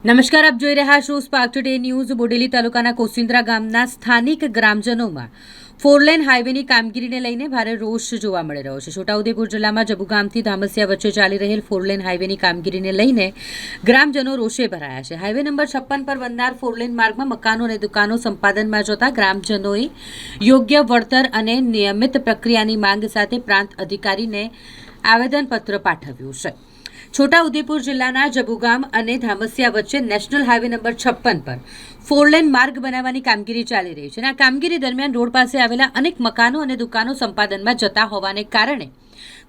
નમસ્કાર, આપ જોઈ રહ્યા છો સ્પાર્ક ટુડે ન્યૂઝ। બોડેલી તાલુકાના કોસિન્દ્રા ગામના સ્થાનિક ગ્રામજનોમાં ફોરલેન હાઈવેની કામગીરીને લઈને ભારે રોષ જોવા મળી રહ્યો છે। છોટાઉદેપુર જિલ્લામાં જબુગામથી ધામસિયા વચ્ચે ચાલી રહેલ ફોરલેન હાઈવેની કામગીરીને લઈને ગ્રામજનો રોષે ભરાયા છે। હાઈવે નંબર 56 પર બનનાર ફોરલેન માર્ગમાં મકાનો અને દુકાનો સંપાદનમાં જતા ગ્રામજનોએ યોગ્ય વળતર અને નિયમિત પ્રક્રિયાની માંગ સાથે પ્રાંત અધિકારીને આવેદનપત્ર પાઠવ્યું છે। છોટાઉદેપુર જિલ્લાના જબુગામ અને ધામસિયા વચ્ચે નેશનલ હાઈવે નંબર 56 પર ફોરલેન માર્ગ બનાવવાની કામગીરી ચાલી રહી છે। આ કામગીરી દરમિયાન રોડ પાસે આવેલા અનેક મકાનો અને દુકાનો સંપાદનમાં જતા હોવાને કારણે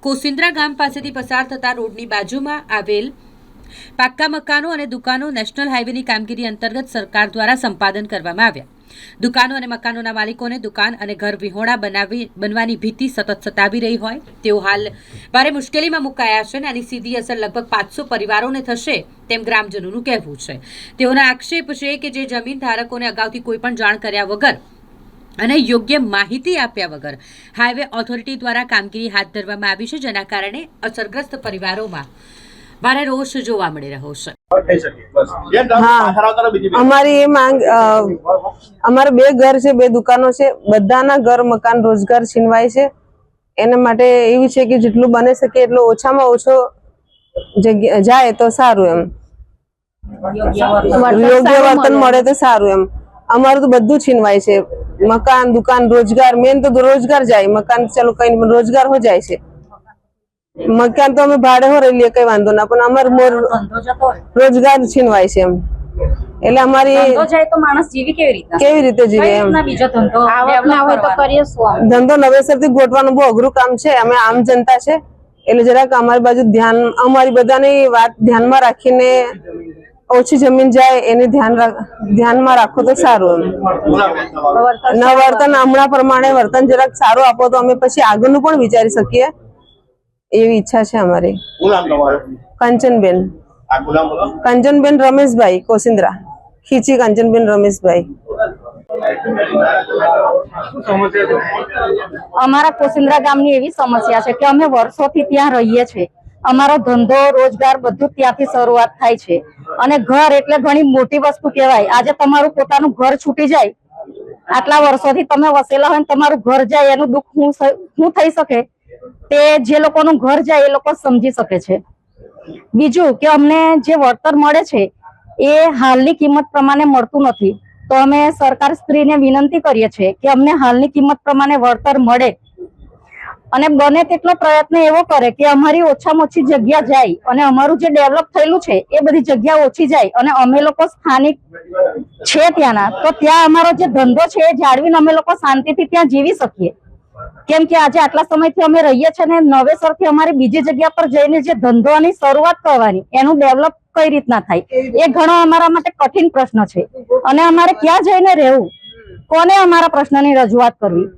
કોસિન્દ્રા ગામ પાસેથી પસાર થતા રોડની બાજુમાં આવેલ પાક્કા મકાનો અને દુકાનો નેશનલ હાઈવેની કામગીરી અંતર્ગત સરકાર દ્વારા સંપાદન કરવામાં આવ્યા। દુકાનો અને મકાનોના માલિકોને દુકાન અને ઘર વિહોણા બનવાની ભીતિ સતત સતાવી રહી હોય તેઓ હાલ ભારે મુશ્કેલીમાં મુકાયા છે અને આની સીધી અસર લગભગ 500 પરિવારોને થશે તેમ ગ્રામજનોનું કહેવું છે। તેઓના આક્ષેપ છે કે જે જમીન ધારકોને અગાઉથી કોઈ પણ જાણ કર્યા વગર અને યોગ્ય માહિતી આપ્યા વગર હાઈવે ઓથોરિટી દ્વારા કામગીરી હાથ ધરવામાં આવી છે, જેના કારણે અસરગ્રસ્ત પરિવારોમાં ભારે રોષ જોવા મળી રહ્યો છે। અમારી એ માંગ અમારે 2 ઘર છે, 2 દુકાનો છે, બધાના ઘર મકાન રોજગાર છીનવાય છે। એના માટે એવી છે કે જેટલું બની શકે એટલો ઓછામાં ઓછો જગ્યા જાય તો સારું, એમ યોગ્ય વર્તન મળે તો સારું। એમ અમારું તો બધું છીનવાય છે, મકાન દુકાન રોજગાર, મેન તો રોજગાર જાય, મકાન ચાલો કઈ પણ રોજગાર હો જાય છે। મકાન તો અમે ભાડે હો રહી લઈએ, કઈ વાંધો ના, પણ અમારું રોજગાર છીનવાય છે। એમ એટલે અમારી કેવી રીતે જીવે, એમ ધંધો નવેસરથી ગોઠવાનું બહુ અઘરું કામ છે। અમે આમ જનતા છે એટલે જરાક અમારી બાજુ અમારી બધાની વાત ધ્યાનમાં રાખીને ઓછી જમીન જાય એને ધ્યાનમાં રાખો તો સારું। એમ વર્તન હમણાં પ્રમાણે વર્તન જરાક સારું આપો તો અમે પછી આગળનું પણ વિચારી શકીએ એવી ઈચ્છા છે અમારી। કંચનબેન રમેશભાઈ કોસિન્દ્રા, ખીચી કંચનબેન રમેશભાઈ। અમારા કોસિન્દ્રા ગામની એવી સમસ્યા છે કે અમે વર્ષોથી ત્યાં રહીએ છીએ, અમારો ધંધો રોજગાર બધું ત્યાંથી શરૂઆત થાય છે અને ઘર એટલે ઘણી મોટી વસ્તુ કહેવાય। આજે તમારું પોતાનું ઘર છૂટી જાય, આટલા વર્ષોથી તમે વસેલા હોય તમારું ઘર જાય એનું દુઃખ શું થઈ શકે તે જે લોકોનું ઘર જાય એ લોકો સમજી શકે છે। બીજું કે અમને જે વળતર મળે છે એ હાલની કિંમત પ્રમાણે મળતું નથી, તો અમે સરકાર શ્રીને વિનંતી કરીએ છીએ કે અમને હાલની કિંમત પ્રમાણે વળતર મળે અને બને તેટલો પ્રયત્ન એવો કરે કે અમારી ઓછામાં ઓછી જગ્યા જાય અને અમારું જે ડેવલપ થયેલું છે એ બધી જગ્યા ઓછી જાય અને અમે લોકો સ્થાનિક છે ત્યાંના, તો ત્યાં અમારો જે ધંધો છે એ જાળવીને અમે લોકો શાંતિથી ત્યાં જીવી શકીએ। કેમ કે આજે આટલા સમયથી અમે રહીએ છીએ ને નવેસરથી અમારી બીજી જગ્યા પર જઈને જે ધંધોની શરૂઆત કરવાની એનું ડેવલપ કઈ રીતના થાય એ ઘણો અમારા માટે કઠિન પ્રશ્ન છે અને અમારે ક્યાં જઈને રહેવું, કોને અમારા પ્રશ્નની રજૂઆત કરવી।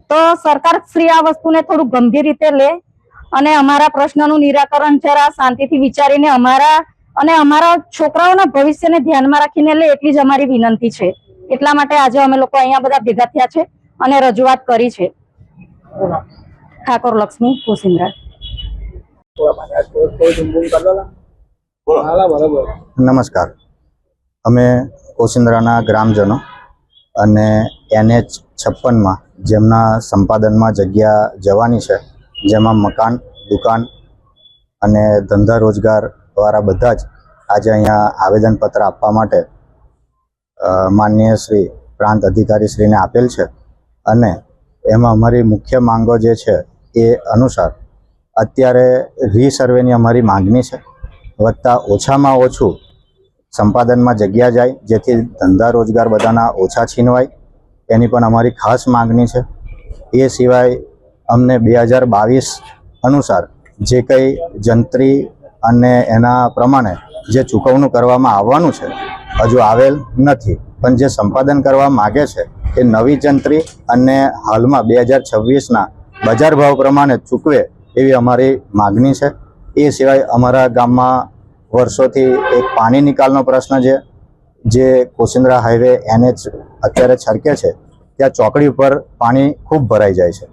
તો સરકાર શ્રી આ વસ્તુને થોડું ગંભીર રીતે લે અને અમારા પ્રશ્નનું નિરાકરણ જરા શાંતિથી વિચારીને અમારા છોકરાઓના ભવિષ્યને ધ્યાનમાં રાખીને લે એટલી જ અમારી વિનંતી છે। એટલા માટે આજે અમે લોકો અહીંયા બધા ભેગા થયા છે અને રજૂઆત કરી છે। ઠાકોર લક્ષ્મી કોસિન્દ્રા। નમસ્કાર, અમે કોસિન્દ્રાના ગ્રામજનો અને NH 56માં જેમના સંપાદનમાં જગ્યા જવાની છે, જેમાં મકાન દુકાન અને ધંધા રોજગાર વાળા બધા જ આજે અહીંયા આવેદનપત્ર આપવા માટે માનનીય શ્રી પ્રાંત અધિકારી શ્રીને આપેલ છે અને એમાં અમારી મુખ્ય માંગો જે છે એ અનુસાર અત્યારે રીસર્વેની અમારી માંગણી છે, વત્તા ઓછામાં ઓછું સંપાદનમાં જગ્યા જાય જેથી ધંધા રોજગાર બધાના ઓછા છીનવાય એની પણ અમારી ખાસ માંગણી છે। એ સિવાય અમને 2022 અનુસાર જે કંઈ જંત્રી અને એના પ્રમાણે જે ચૂકવણું કરવામાં આવવાનું છે હજુ આવેલ નથી, પણ જે સંપાદન કરવા માગે છે એ નવી જંત્રી અને હાલમાં 2026ના બજાર ભાવ પ્રમાણે ચૂકવે એવી અમારી માગણી છે। એ સિવાય અમારા ગામમાં વર્ષોથી એક પાણી નિકાલનો પ્રશ્ન છે, જે કોસિન્દ્રા હાઈવે NH અત્યારે છરકે છે ત્યાં ચોકડી ઉપર પાણી ખૂબ ભરાઈ જાય છે,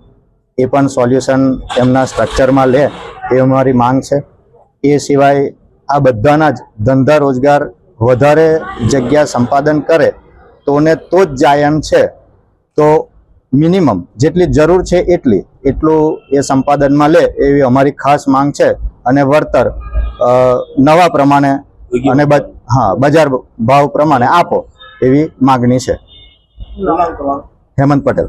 એ પણ સોલ્યુશન એમના સ્ટ્રક્ચરમાં લે એ અમારી માંગ છે। એ સિવાય આ બધાના જ ધંધા રોજગાર વધારે જગ્યા સંપાદન કરે તો જ જાય એમ છે. તો મિનિમમ જેટલી જરૂર છે એટલું એ સંપાદનમાં લે એવી અમારી ખાસ માંગ છે. અને વળતર નવા પ્રમાણે અને બજાર ભાવ પ્રમાણે આપો એવી માગણી છે. હેમંત પટેલ.